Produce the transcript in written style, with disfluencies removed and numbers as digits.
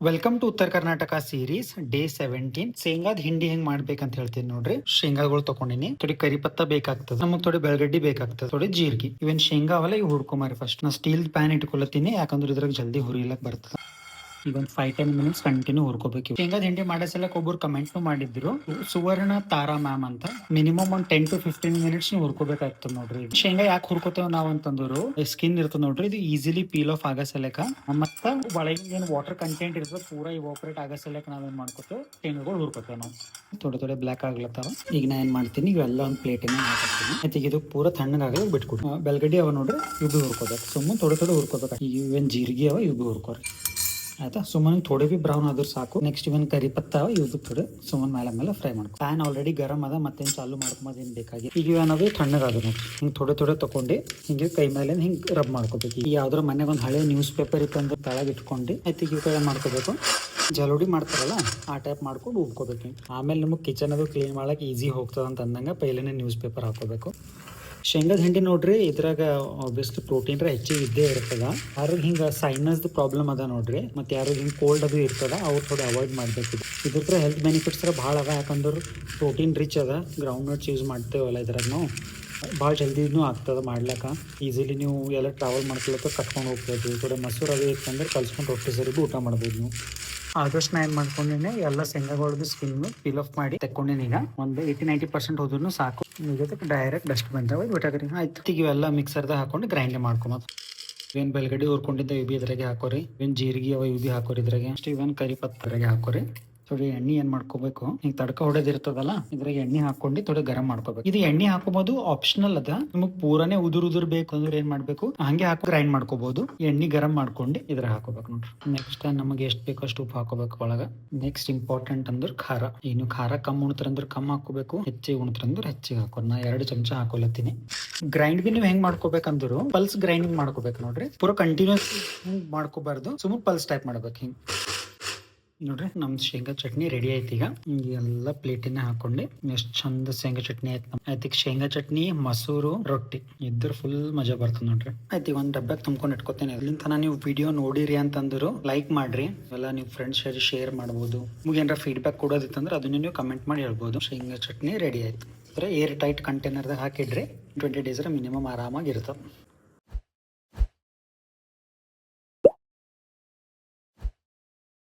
Welcome to ಉತ್ತರ Karnataka series day 17. ಶೇಂಗಾದ ಹಿಂಡಿ ಹೆಂಗ್ ಮಾಡ್ಬೇಕಂತ ಹೇಳ್ತೀನಿ ನೋಡ್ರಿ. ಶೇಂಗಾಗಳು ತಗೊಂಡಿನಿ, ಥೋಡಿ ಕರಿ ಪತ್ತ ಬೇಕಾಗ್ತದೆ, ನಮಗ್ ಥೋಡಿ ಬೆಳಗಡ್ಡಿ ಬೇಕಾಗ್ತದೆ, ಥೋಡಿ ಜೀರಿಗೆ. ಇವನ್ ಶೇಂಗಾ ಅವಲ್ಲ ಇವ್ ಹುರ್ಕೊಂಬಾರಿ. ಫಸ್ಟ್ ನಾ ಸ್ಟೀಲ್ ಪ್ಯಾನ್ ಇಟ್ಕೊಳತೀನಿ, ಯಾಕಂದ್ರೆ ಇದ್ರಾಗ ಜಲ್ದಿ ಹುರಿಲಕ್ ಬರ್ತದೆ. ಈಗ ಒಂದು 5-10 ಮಿನಿಟ್ಸ್ ಕಂಟಿನ್ಯೂ ಹುರ್ಕೋಬೇಕು. ಶೇಂಗಾದ ಹಿಂಡಿ ಮಾಡೋ ಸಲಕ್ ಒಬ್ಬರು ಕಮೆಂಟ್ ಮಾಡಿದ್ರು, ಸುವರ್ಣ ತಾರಾ ಮ್ಯಾಮ್ ಅಂತ. ಮಿನಿಮಮ್ ಒಂದು 10 to 15 ಮಿನಿಟ್ಸ್ ನೀವು ಹುರ್ಕೋಬೇಕಾಗ್ತದೆ ನೋಡ್ರಿ. ಶೇಂಗಾ ಯಾಕೆ ಹುರ್ಕೋತೇವ್ ನಾವ್ ಅಂತಂದ್ರು, ಸ್ಕಿನ್ ಇರ್ತದೆ ನೋಡ್ರಿ, ಇದು ಈಸಿಲಿ ಪೀಲ್ ಆಫ್ ಆಗೋ ಸಲಕ, ಮತ್ತ ಒಳಗಿನ ಏನ್ ವಾಟರ್ ಕಂಟೆಂಟ್ ಇರ್ತದೆ ಪೂರಾ ಇವಾಪರೇಟ್ ಆಗೋ ಸಲಕ ನಾವೇನ್ ಮಾಡ್ಕೋತೇವೆ, ಶೇಂಗಾಗಳು ಹುರ್ಕೋತೇವೆ ನಾವು. ಥೋಡೆ ಬ್ಲಾಕ್ ಆಗ್ಲತ್ತಾವ. ಈಗ ನಾ ಏನ್ ಮಾಡ್ತೀನಿ, ಇವೆಲ್ಲ ಒಂದು ಪ್ಲೇಟಿನ ಹಾಕ್ತೀನಿ. ಮತ್ತೆ ಇದು ಪೂರಾ ತಣ್ಣಗಾಗಲಿ ಬಿಟ್ಕೊಡ್ತೀನಿ. ಬೆಳಗಡ್ಡಿ ಅವ ನೋಡ್ರಿ, ಇವು ಹುರ್ಕೋಬೇಕು. ಸುಮ್ಮನೆ ಥೋಡೆ ಹುರ್ಕೋಬೇಕು. ಇವೇನ್ ಜೀರಿಗೆ ಅವ ಇವು ಹುರ್ಕೋರಿ ಆಯ್ತಾ. ಸುಮ್ಮನೆ ಥೋಡೆ ಬಿ ಬ್ರೌನ್ ಆದ್ರೂ ಸಾಕು. ನೆಕ್ಸ್ಟ್ ಇವನ್ ಕರಿ ಪತ್ತ ಇವ್ದು ಥೋಡೆ ಸುಮ್ಮನೆ ಮೇಲೆ ಫ್ರೈ ಮಾಡ್ಕೊ. ಪ್ಯಾನ್ ಆಲ್ರೆಡಿ ಗರಂ ಅದ, ಮತ್ತೇನ್ ಚಾಲು ಮಾಡ್ಕೊಂಬದೇನ್ ಬೇಕಾಗಿ. ಈಗ ಏನಾದ್ರು ತಣ್ಣಗಾದ ನೋಡ್ರಿ, ಹಿಂಗ್ ಥೋಡೆ ತಗೊಂಡು ಹಿಂಗೆ ಕೈ ಮೇಲೆ ಹಿಂಗ್ ರಬ್ ಮಾಡ್ಕೋಬೇಕು. ಈಗ ಯಾವ್ದ್ರ ಮನೆಗೆ ಒಂದು ಹಳೆ ನ್ಯೂಸ್ ಪೇಪರ್ ಇತ್ತಂದ್ರೆ ತಳಗ್ ಇಟ್ಕೊಂಡು ಆಯ್ತು ಈಗ ಕೈ ಮಾಡ್ಕೋಬೇಕು. ಜಲೋಡಿ ಮಾಡ್ತಾರಲ್ಲ ಆ ಟೈಪ್ ಮಾಡ್ಕೊಂಡು ಉಬ್ಕೋಬೇಕು. ಆಮೇಲೆ ನಮಗೆ ಕಿಚನ್ ಅದು ಕ್ಲೀನ್ ಮಾಡಕ್ ಈಸಿ ಹೋಗ್ತದ ಅಂತ ಅಂದಂಗ ಪೈಲೇನೆ ನ್ಯೂಸ್ ಪೇಪರ್ ಹಾಕೋಬೇಕು. ಶೇಂಗಾದ ಹಿಂಡಿ ನೋಡ್ರಿ, ಇದ್ರಾಗ ಆಬ್ವಿಯಸ್ಲಿ ಪ್ರೋಟೀನ್ ಹೆಚ್ಚಿಗೆ ಇದ್ದೇ ಇರ್ತದ. ಯಾರಿಗೆ ಹಿಂಗ ಸೈನಸ್ ಪ್ರಾಬ್ಲಮ್ ಅದ ನೋಡ್ರಿ, ಮತ್ತೆ ಯಾರು ಹಿಂಗ್ ಕೋಲ್ಡ್ ಅದು ಇರ್ತದ, ಅವ್ರು ಥೋಡೆ ಅವಾಯ್ಡ್ ಮಾಡ್ಬೇಕು. ಇದ್ರ ಹೆಲ್ತ್ ಬೆನಿಫಿಟ್ಸ್ ಭಾಳ ಅದ. ಯಾಕಂದ್ರೆ ಪ್ರೋಟೀನ್ ರಿಚ್ ಅದ. ಗ್ರೌಂಡ್ ನಟ್ಸ್ ಯೂಸ್ ಮಾಡ್ತೇವಲ್ಲ ಇದ್ರಾಗ ನಾವು, ಭಾಳ ಜಲ್ದಿನೂ ಆಗ್ತದೆ ಮಾಡ್ಲಿಕ್ಕ. ಈಸಿಲಿ ನೀವು ಎಲ್ಲ ಟ್ರಾವೆಲ್ ಮಾಡ್ಕೊಳಕ್ಕೆ ಕಟ್ಕೊಂಡು ಹೋಗ್ಬೋದು. ಥೋಡೆ ಮೊಸರು ಅದು ಇತ್ತಂದ್ರೆ ಕಲ್ಸ್ಕೊಂಡು ರೊಟ್ಟಿ ಸರಿ ಊಟ ಮಾಡ್ಬೋದು ನೀವು. ಆದಷ್ಟು ನಾ ಏನು ಮಾಡ್ಕೊಂಡಿನಿ, ಎಲ್ಲ ಶೇಂಗಾಗಳದ್ದು ಸ್ಕಿನ್ ಪೀಲ್ ಆಫ್ ಮಾಡಿ ತೆಕ್ಕೊಂಡಿನಿ. ಈಗ ಒಂದು 80-90% ಹೋದ್ರೂ ಸಾಕು. ಈಗ ಡೈರೆಕ್ಟ್ ಡಸ್ಟ್ ಬಂದಾವ ಬಿಟ್ಟಾಗ್ರಿ. ಆಯ್ತು, ಈಗ ಇವೆಲ್ಲ ಮಿಕ್ಸರ್ದಾಗ ಹಾಕೊಂಡು ಗ್ರೈಂಡ್ ಮಾಡ್ಕೊಂಬೋದು. ಇವೇನು ಬೆಳಗಡೆ ಹುರ್ಕೊಂಡಿದ್ದ ಇವು ಇದ್ರಾಗೆ ಹಾಕೋರಿ. ಇವೇನು ಜೀರಿಗೆ ಅವ ಇವು ಹಾಕೋರಿ ಇದ್ರಾಗೆ. ಅಷ್ಟು ಇವೇನು ಕರಿ ಪತ್ತರಾಗೆ ಹಾಕೋರಿ. ಥೋಡಿ ಎಣ್ಣೆ ಏನ್ ಮಾಡ್ಕೋಬೇಕು, ಹಿಂಗ್ ತಡ್ಕ ಹೊಡೆದಿರ್ತದಲ್ಲ ಇದ್ರಾಗ ಎಣ್ಣೆ ಹಾಕೊಂಡು ಥೋಡೆ ಗರಂ ಮಾಡ್ಕೋಬೇಕು. ಇದು ಎಣ್ಣೆ ಹಾಕೋಬಹುದು, ಆಪ್ಷನಲ್ ಅದ. ನಿಮಗ್ ಪೂರಾನೇ ಉದುರ್ ಬೇಕು ಅಂದ್ರೆ ಏನ್ ಮಾಡ್ಬೇಕು, ಹಂಗೆ ಹಾಕಿ ಗ್ರೈಂಡ್ ಮಾಡ್ಕೋಬಹುದು. ಎಣ್ಣೆ ಗರಂ ಮಾಡ್ಕೊಂಡು ಇದ್ರ ಹಾಕೋಬೇಕು ನೋಡ್ರಿ. ನೆಕ್ಸ್ಟ್ ನಮಗೆ ಎಷ್ಟು ಬೇಕೋ ಅಷ್ಟು ಉಪ್ಪು ಹಾಕೋಬೇಕು ಒಳಗ. ನೆಕ್ಸ್ಟ್ ಇಂಪಾರ್ಟೆಂಟ್ ಅಂದ್ರೆ ಖಾರ. ಇನ್ನು ಖಾರ ಕಮ್ಮಿ ಉಣ್ತಾರಂದ್ರೆ ಕಮ್ಮಿ ಹಾಕೋಬೇಕು, ಹೆಚ್ಚಿಗೆ ಉಣ್ತಾರಂದ್ರೆ ಹೆಚ್ಚಿಗೆ ಹಾಕೋ. ನಾ 2 ಚಮಚ ಹಾಕೊಲತ್ತೀನಿ. ಗ್ರೈಂಡ್ ಬಿ ನೀವು ಹೆಂಗ್ ಮಾಡ್ಕೋಬೇಕಂದ್ರು ಪಲ್ಸ್ ಗ್ರೈಂಡಿಂಗ್ ಮಾಡ್ಕೋಬೇಕು ನೋಡ್ರಿ. ಪೂರಾ ಕಂಟಿನ್ಯೂಸ್ ಮಾಡ್ಕೋಬಾರ್ದು, ಸುಮ್ಮನೆ ಪಲ್ಸ್ ಟೈಪ್ ಮಾಡ್ಬೇಕು. ಹಿಂಗ್ ನೋಡ್ರಿ, ನಮ್ ಶೇಂಗಾ ಚಟ್ನಿ ರೆಡಿ ಆಯ್ತು. ಈಗ ಎಲ್ಲ ಪ್ಲೇಟಿನ ಹಾಕೊಂಡು ಎಷ್ಟು ಚಂದ ಶೇಂಗಾ ಚಟ್ನಿ ಆಯ್ತು. ಆಯ್ತು, ಶೇಂಗಾ ಚಟ್ನಿ ಮೊಸರು ರೊಟ್ಟಿ ಇದ್ರ ಫುಲ್ ಮಜಾ ಬರ್ತದೆ ನೋಡ್ರಿ. ಆಯ್ತು, ಒಂದ್ ಡಬ್ಬಕ್ಕೆ ತುಂಬ್ಕೊಂಡು ಇಟ್ಕೋತೇನೆ. ಅಲ್ಲಿಂದ ನೀವು ವಿಡಿಯೋ ನೋಡಿರಿ ಅಂತಂದ್ರು ಲೈಕ್ ಮಾಡ್ರಿ. ಎಲ್ಲ ನೀವು ಫ್ರೆಂಡ್ಸ್ ಶೇರ್ ಮಾಡ್ಬೋದು. ನಿಮ್ಗೆ ಏನಾರ ಫೀಡ್ಬ್ಯಾಕ್ ಕೊಡೋದಿತ್ತಂದ್ರೆ ಅದನ್ನ ನೀವು ಕಮೆಂಟ್ ಮಾಡಿ ಹೇಳ್ಬೋದು. ಶೇಂಗಾ ಚಟ್ನಿ ರೆಡಿ ಆಯ್ತು. ಏರ್ ಟೈಟ್ ಕಂಟೈನರ್ದಾಗ ಹಾಕಿಡ್ರಿ, 20 days ಮಿನಿಮಮ್ ಆರಾಮಾಗಿ ಇರ್ತದೆ.